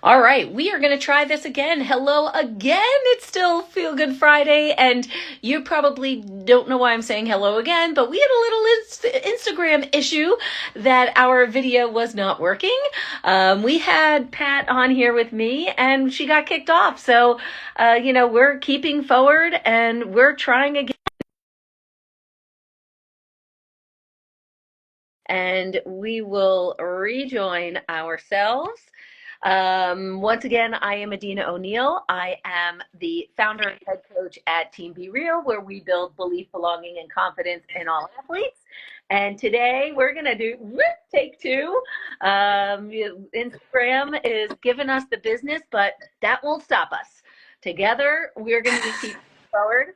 All right, we are going to try this again. Hello again. It's still Feel Good Friday, and you probably don't know why I'm saying hello again, but we had a little Instagram issue that our video was not working. We had Pat on here with me, and she got kicked off. So, we're keeping forward, and we're trying again. And we will rejoin ourselves. Once again, I am Adina O'Neill. I am the founder and head coach at Team Be Real, where we build belief, belonging, and confidence in all athletes. And today we're going to do take two. Instagram is giving us the business, but that won't stop us. Together, we're going to keep forward.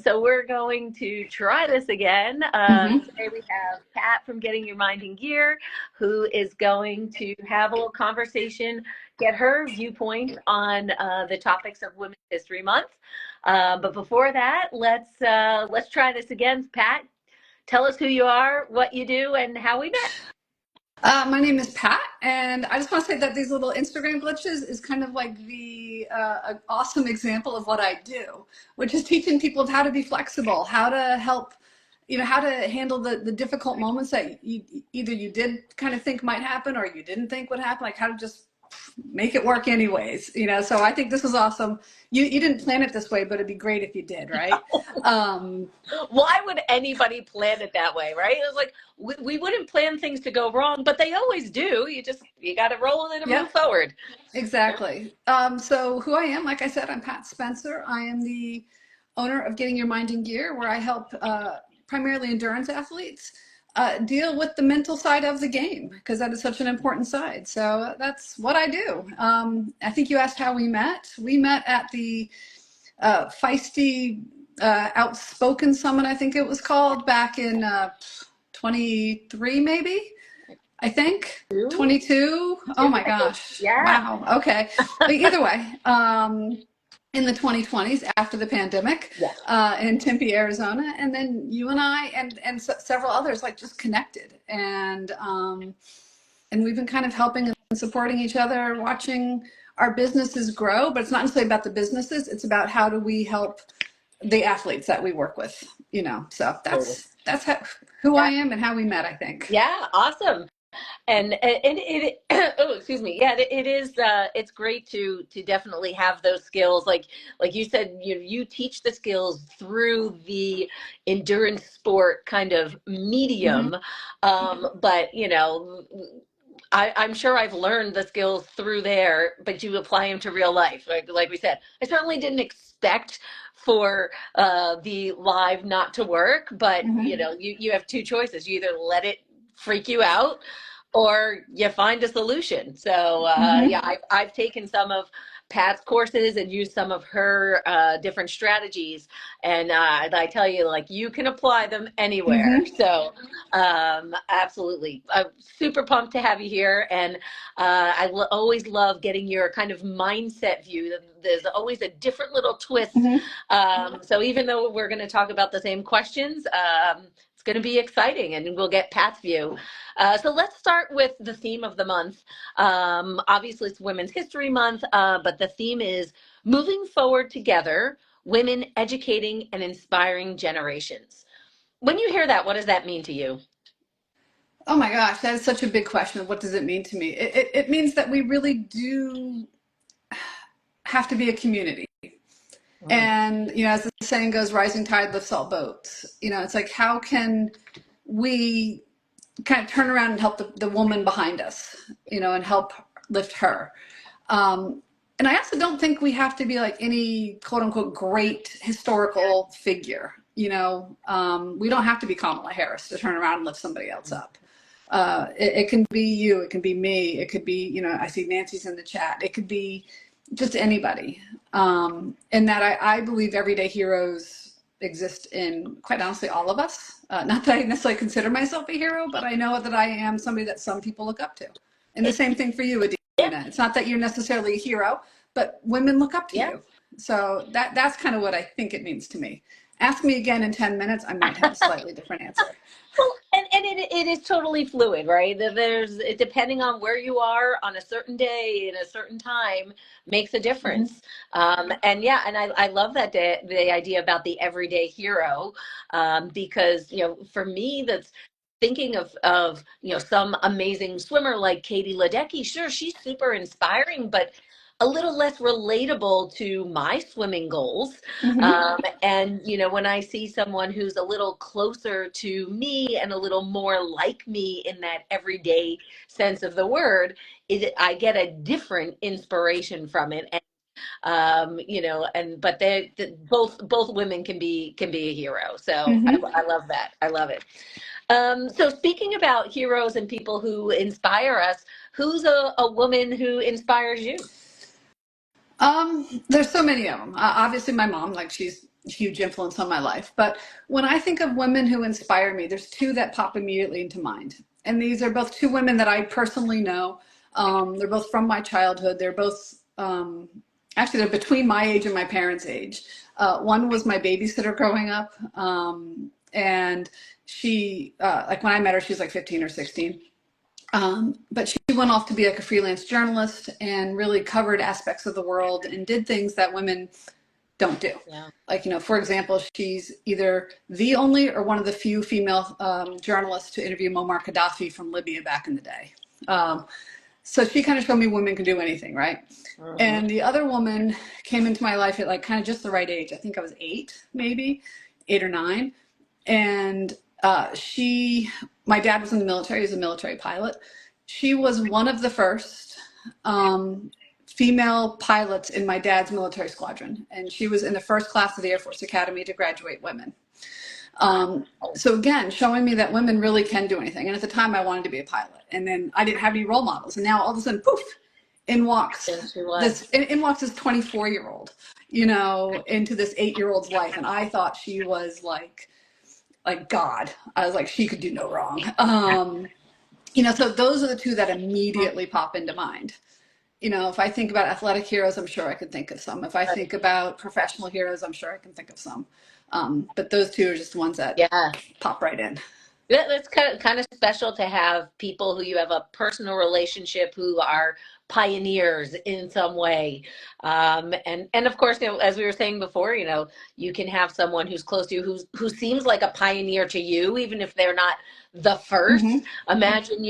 So we're going to try this again. Today we have Pat from Getting Your Mind in Gear, who is going to have a little conversation, get her viewpoint on the topics of Women's History Month. But before that, let's try this again. Pat, tell us who you are, what you do, and how we met. My name is Pat, and I just want to say that these little Instagram glitches is kind of like the awesome example of what I do, which is teaching people how to be flexible, how to help, how to handle the difficult moments that either you did kind of think might happen or you didn't think would happen, like how to just make it work anyways, so I think this is awesome. You didn't plan it this way, but it'd be great if you did, right? Why would anybody plan it that way, right? It was like we wouldn't plan things to go wrong, but they always do. You got to roll it and move forward. Exactly. So who I am, like I said, I'm Pat Spencer. I am the owner of Getting Your Mind in Gear, where I help primarily endurance athletes deal with the mental side of the game, because that is such an important side. So that's what I do. I think you asked how we met. We met at the Feisty Outspoken Summit, I think it was called, back in 23 maybe. I think 22. Oh my gosh. Yeah. Wow. Okay. But either way, in the 2020s after the pandemic, in Tempe, Arizona, and then you and I and several others like just connected, and we've been kind of helping and supporting each other, watching our businesses grow. But it's not necessarily about the businesses; it's about how do we help the athletes that we work with. So that's who I am and how we met, I think. Yeah, awesome. And it oh, excuse me. Yeah, it is it's great to definitely have those skills, like you said, you teach the skills through the endurance sport kind of medium. But I'm sure I've learned the skills through there, but you apply them to real life. Like we said, I certainly didn't expect for the live not to work, but you have two choices. You either let it freak you out or you find a solution. So yeah, I've taken some of Pat's courses and used some of her different strategies, and I tell you, like, you can apply them anywhere. So absolutely, I'm super pumped to have you here, and always love getting your kind of mindset view. There's always a different little twist. So even though we're going to talk about the same questions, it's going to be exciting, and we'll get Pat's view. So let's start with the theme of the month. Obviously, it's Women's History Month, but the theme is moving forward together, women educating and inspiring generations. When you hear that, what does that mean to you? Oh my gosh, that is such a big question. What does it mean to me? It means that we really do have to be a community. And, as the saying goes, rising tide lifts all boats. It's like, how can we kind of turn around and help the woman behind us, and help lift her. And I also don't think we have to be like any quote unquote great historical figure. We don't have to be Kamala Harris to turn around and lift somebody else up. It can be you, it can be me, it could be, I see Nancy's in the chat. It could be just anybody. And that I believe everyday heroes exist in, quite honestly, all of us. Not that I necessarily consider myself a hero, but I know that I am somebody that some people look up to. And the same thing for you, Adina. It's not that you're necessarily a hero, but women look up to you. So that's kind of what I think it means to me. Ask me again in 10 minutes, I might have a slightly different answer. Well, and it is totally fluid, right? There's depending on where you are on a certain day in a certain time makes a Mm-hmm. difference. And yeah, and I love that the idea about the everyday hero, because for me that's thinking of some amazing swimmer like Katie Ledecky. Sure, she's super inspiring, but a little less relatable to my swimming goals. Mm-hmm. And when I see someone who's a little closer to me and a little more like me in that everyday sense of the word, I get a different inspiration from it. And but both women can be a hero. So Mm-hmm. I love that. I love it. So speaking about heroes and people who inspire us, who's a woman who inspires you? There's so many of them. Obviously, my mom, like she's a huge influence on my life. But when I think of women who inspire me, there's two that pop immediately into mind. And these are both two women that I personally know. They're both from my childhood. They're both, actually, they're between my age and my parents' age. One was my babysitter growing up. And she, like when I met her, she was like 15 or 16. But she went off to be like a freelance journalist and really covered aspects of the world and did things that women don't do. Yeah. Like, for example, she's either the only or one of the few female journalists to interview Muammar Gaddafi from Libya back in the day. So she kind of showed me women can do anything, right? Hmm. And the other woman came into my life at like kind of just the right age. I think I was 8, maybe 8 or 9. And my dad was in the military. He was a military pilot. She was one of the first female pilots in my dad's military squadron. And she was in the first class of the Air Force Academy to graduate women. So again, showing me that women really can do anything. And at the time I wanted to be a pilot. And then I didn't have any role models. And now all of a sudden, poof, in walks There she was. in walks this 24-year-old, into this 8-year-old's life. And I thought she was like God. I was like, she could do no wrong. So those are the two that immediately pop into mind. If I think about athletic heroes, I'm sure I could think of some. If I think about professional heroes, I'm sure I can think of some. But those two are just the ones that Yeah. pop right in. That's kind of special to have people who you have a personal relationship who are pioneers in some way. And of course, as we were saying before, you can have someone who's close to you who seems like a pioneer to you, even if they're not the first. Mm-hmm. Imagine,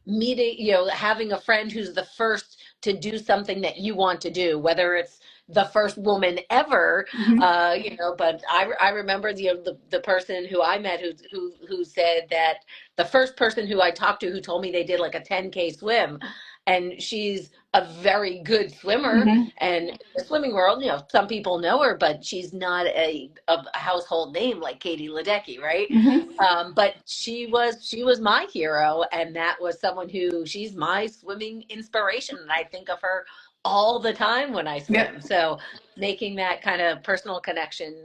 meeting, having a friend who's the first to do something that you want to do, whether it's the first woman ever, Mm-hmm. but I remember the person who I met who said that the first person who I talked to who told me they did like a 10K swim, and she's a very good swimmer, Mm-hmm. and in the swimming world, some people know her, but she's not a household name like Katie Ledecky, right? Mm-hmm. But she was my hero, and that was someone who she's my swimming inspiration, and I think of her all the time when I swim. Yep. So making that kind of personal connection,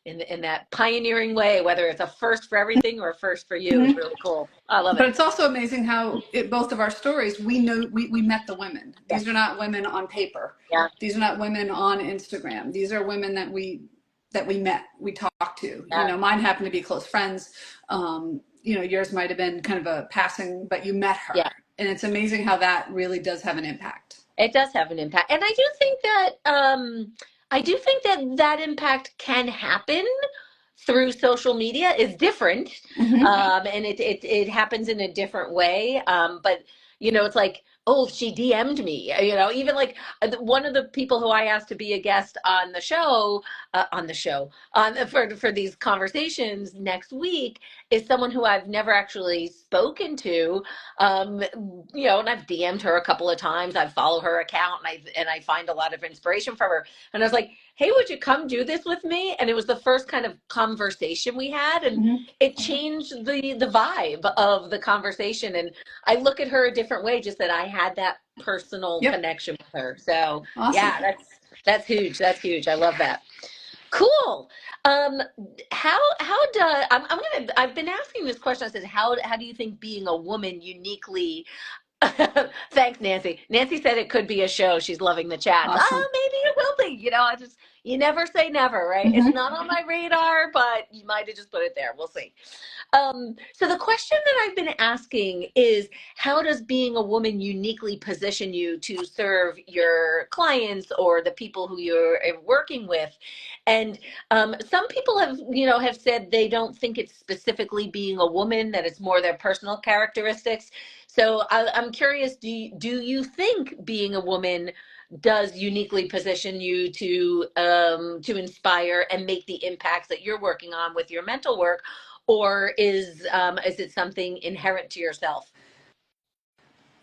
in that pioneering way, whether it's a first for everything or a first for you, is Mm-hmm. really cool. I love But it. it's also amazing how both of our stories, we know we met the women. Yeah, These are not women on paper. yeah, These are not women on Instagram. These are women that we met, we talked to. yeah, Mine happened to be close friends. Yours might have been kind of a passing, but you met yeah. her. And it's amazing how that really does have an impact. It does have an impact, and I do think that that impact can happen through social media is different, Mm-hmm. and it happens in a different way. But it's like, oh, she DM'd me. Even like one of the people who I asked to be a guest for these conversations next week is someone who I've never actually spoken to. And I've DM'd her a couple of times. I follow her account, and I find a lot of inspiration from her. And I was like, hey, would you come do this with me? And it was the first kind of conversation we had, and Mm-hmm. it changed the vibe of the conversation. And I look at her a different way, just that I had that personal Yep. connection with her. So Awesome. yeah, that's huge. That's huge. I love that. Cool. Um, how do I've been asking this question. I said, how do you think being a woman uniquely Thanks, Nancy. Nancy said it could be a show. She's loving the chats. Awesome. Oh, maybe it will be. I just, You never say never, right? It's Mm-hmm. not on my radar, but you might have just put it there. We'll see. So the question that I've been asking is, how does being a woman uniquely position you to serve your clients or the people who you're working with? And some people have, have said they don't think it's specifically being a woman, that it's more their personal characteristics. So I'm curious, do you think being a woman does uniquely position you to inspire and make the impacts that you're working on with your mental work, or is it something inherent to yourself?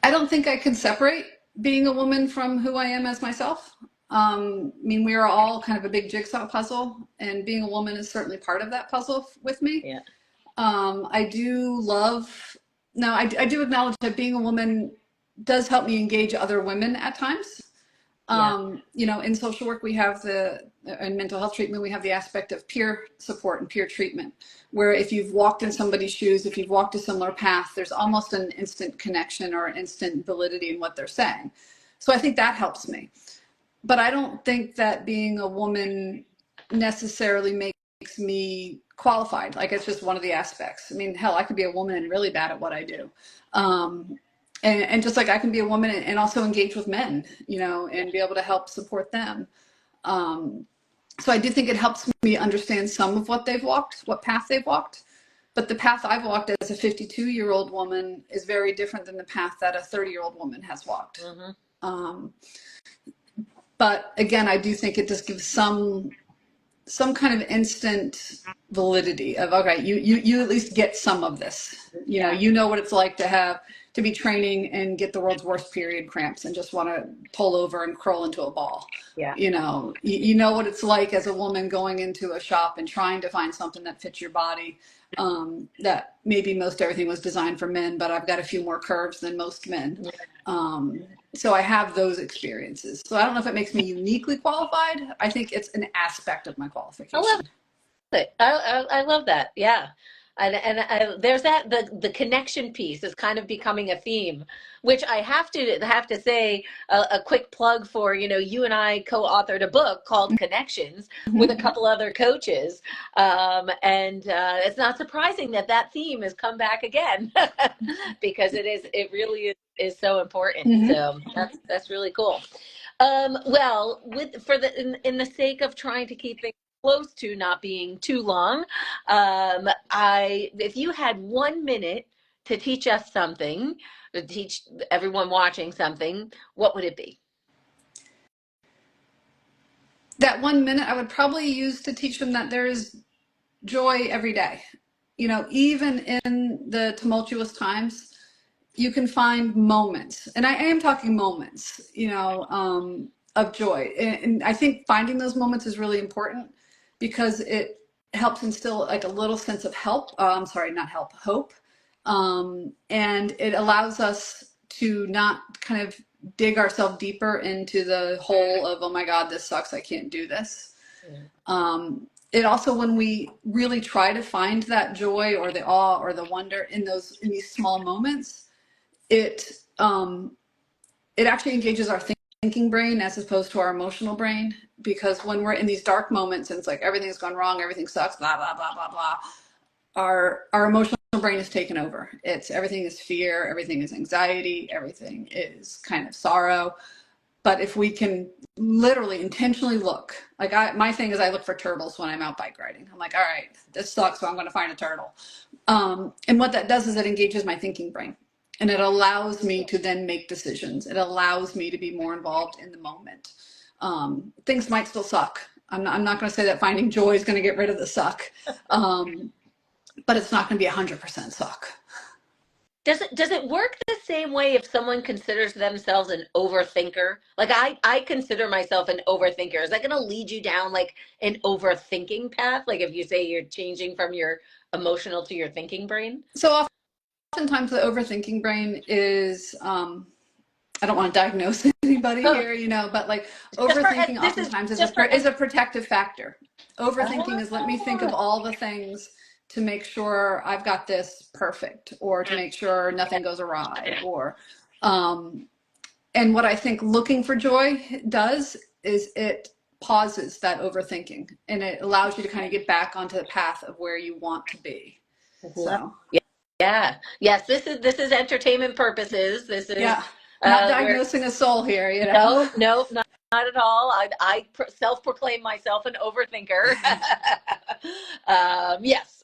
I don't think I can separate being a woman from who I am as myself. I mean, we are all kind of a big jigsaw puzzle, and being a woman is certainly part of that puzzle with me. Yeah, I do love, now I do acknowledge that being a woman does help me engage other women at times. yeah, In social work, we have in mental health treatment, we have the aspect of peer support and peer treatment, where if you've walked in somebody's shoes, if you've walked a similar path, there's almost an instant connection or instant validity in what they're saying. So I think that helps me. But I don't think that being a woman necessarily makes me qualified. Like, it's just one of the aspects. I mean, hell, I could be a woman and really bad at what I do. Um, and just like I can be a woman and also engage with men, and be able to help support them. Um, so I do think it helps me understand some of what they've walked, what path they've walked. But the path I've walked as a 52-year-old woman is very different than the path that a 30-year-old woman has walked. hmm Um, but again, I do think it just gives some kind of instant validity of, okay, you at least get some of this. yeah, You know what it's like to be training and get the world's worst period cramps and just want to pull over and curl into a ball. yeah, You know what it's like as a woman going into a shop and trying to find something that fits your body. That maybe most everything was designed for men, but I've got a few more curves than most men. yeah. So I have those experiences. So I don't know if it makes me uniquely qualified. I think it's an aspect of my I love qualification. it. I love that. Yeah. There's the connection piece is kind of becoming a theme, which I have to say a quick plug for. You and I co-authored a book called Connections with a Mm-hmm. couple other coaches, and it's not surprising that theme has come back again because it really is so important. Mm-hmm. So that's really cool. Well, in the sake of trying to keep things close to not being too long, I if you had 1 minute to teach us something, to teach everyone watching something, what would it be? That 1 minute I would probably use to teach them that there is joy every day. Even in the tumultuous times, you can find moments, and I am talking moments, of joy. And I think finding those moments is really important because it helps instill like a little sense of I'm sorry, not help, hope. And it allows us to not kind of dig ourselves deeper into the hole of, oh my God, this sucks, I can't do this. It also, when we really try to find that joy or the awe or the wonder in these small moments, it um, it actually engages our thinking brain as opposed to our emotional brain. Because when we're in these dark moments and it's like everything's gone wrong, everything sucks, blah blah blah blah blah, our emotional brain is taken over. It's everything is fear, everything is anxiety, everything is kind of sorrow. But if we can literally intentionally look, like my thing is I look for turtles when I'm out bike riding. I'm like, all right, this sucks, so I'm going to find a turtle. And what that does is it engages my thinking brain, and it allows me to then make decisions. It allows me to be more involved in the moment. Things might still suck. I'm not going to say that finding joy is going to get rid of the suck, but it's not going to be 100% suck. Does it work the same way if someone considers themselves an overthinker? Like I consider myself an overthinker. Is that going to lead you down like an overthinking path? Like if you say you're changing from your emotional to your thinking brain? So oftentimes the overthinking brain is I don't want to diagnose anybody Oh, here, but like just for overthinking this is oftentimes just for is a protective factor. Overthinking is, let me think of oh, all the things to make sure I've got this perfect, or to make sure nothing goes awry, or and what I think looking for joy does is it pauses that overthinking, and it allows you to kind of get back onto the path of where you want to be. So Yeah. Yes, this is entertainment purposes. This is yeah, not where diagnosing a soul here, you know. no, no, not at all. I self-proclaim myself an overthinker. Yes.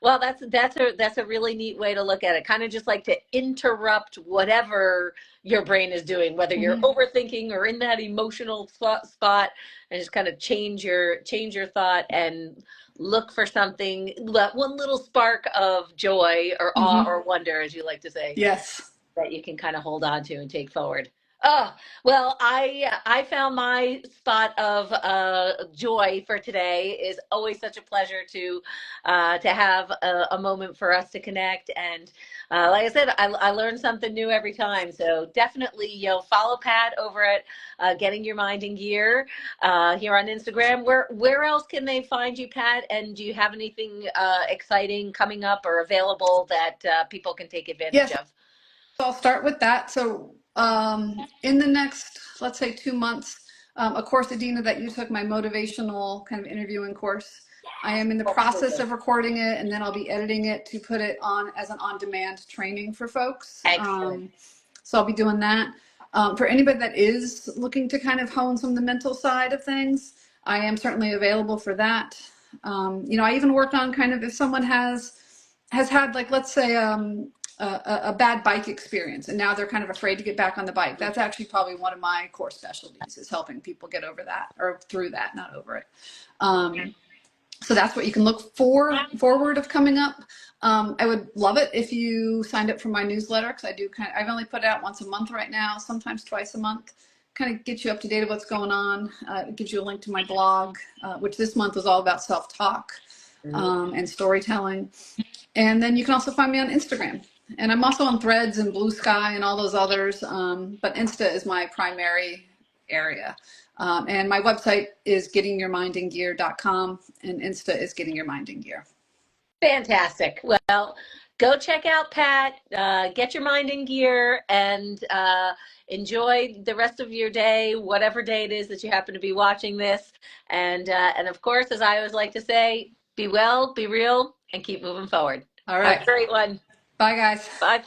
Well, that's a really neat way to look at it. Kind of just like to interrupt whatever your brain is doing, whether you're Mm-hmm. overthinking or in that emotional spot, and just kind of change your thought and look for something, one little spark of joy or awe Mm-hmm. or wonder, as you like to say, Yes. that you can kind of hold on to and take forward. Oh, well, I found my spot of joy for today. Is always such a pleasure to have a moment for us to connect. And like I said, I learn something new every time. So definitely, follow Pat over at Getting Your Mind in Gear here on Instagram. Where else can they find you, Pat? And do you have anything exciting coming up or available that people can take advantage Yes. of? So I'll start with that. So in the next, let's say 2 months, a course, Adina, that you took, my motivational kind of interviewing course, I am in the process Absolutely. of recording it, and then I'll be editing it to put it on as an on-demand training for folks. Excellent. So I'll be doing that. For anybody that is looking to kind of hone some of the mental side of things, I am certainly available for that. I even work on kind of if someone has had, like, let's say a bad bike experience and now they're kind of afraid to get back on the bike. That's actually probably one of my core specialties, is helping people get over that, or through that, not over it. So that's what you can look forward of coming up. I would love it if you signed up for my newsletter, because I've only put it out once a month right now, sometimes twice a month. Kind of get you up to date of what's going on. It gives you a link to my blog, which this month was all about self-talk and storytelling. And then you can also find me on Instagram. And I'm also on Threads and Blue Sky and all those others. But Insta is my primary area. And my website is gettingyourmindingear.com, and Insta is Getting Your Mind in Gear. Fantastic. Well, go check out Pat, get your mind in gear, and enjoy the rest of your day, whatever day it is that you happen to be watching this. And of course, as I always like to say, be well, be real, and keep moving forward. All Have right. a great one. Bye, guys. Bye.